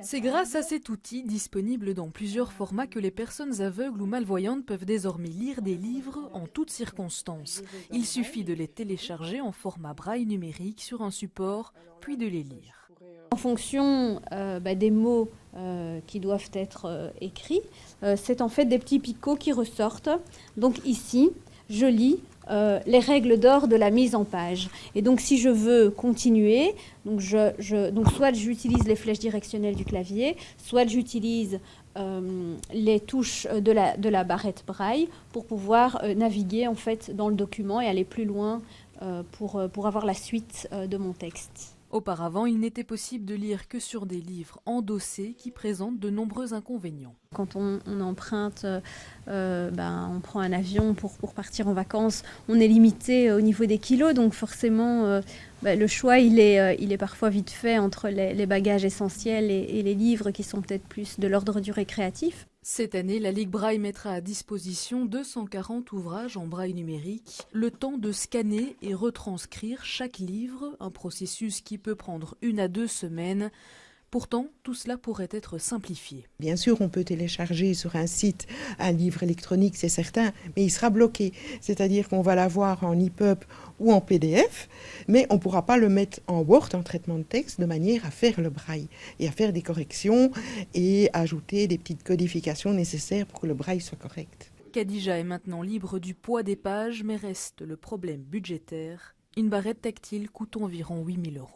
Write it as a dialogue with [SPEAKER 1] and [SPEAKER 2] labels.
[SPEAKER 1] C'est grâce à cet outil, disponible dans plusieurs formats, que les personnes aveugles ou malvoyantes peuvent désormais lire des livres en toutes circonstances. Il suffit de les télécharger en format braille numérique sur un support, puis de les lire.
[SPEAKER 2] En fonction des mots qui doivent être écrits, c'est en fait des petits picots qui ressortent. Donc ici, je lis les règles d'or de la mise en page. Et donc si je veux continuer, donc soit j'utilise les flèches directionnelles du clavier, soit j'utilise les touches de la barrette braille pour pouvoir naviguer en fait dans le document et aller plus loin pour avoir la suite de mon texte.
[SPEAKER 1] Auparavant, il n'était possible de lire que sur des livres endossés qui présentent de nombreux inconvénients.
[SPEAKER 2] Quand on emprunte, on prend un avion pour partir en vacances, on est limité au niveau des kilos, donc forcément le choix il est parfois vite fait entre les bagages essentiels et les livres qui sont peut-être plus de l'ordre du récréatif.
[SPEAKER 1] Cette année, la Ligue Braille mettra à disposition 240 ouvrages en braille numérique, le temps de scanner et retranscrire chaque livre, un processus qui peut prendre 1 à 2 semaines. Pourtant, tout cela pourrait être simplifié.
[SPEAKER 3] Bien sûr, on peut télécharger sur un site un livre électronique, c'est certain, mais il sera bloqué. C'est-à-dire qu'on va l'avoir en EPUB ou en PDF, mais on ne pourra pas le mettre en Word, en traitement de texte, de manière à faire le braille et à faire des corrections et ajouter des petites codifications nécessaires pour que le braille soit correct.
[SPEAKER 1] Khadija est maintenant libre du poids des pages, mais reste le problème budgétaire. Une barrette tactile coûte environ 8 000 €.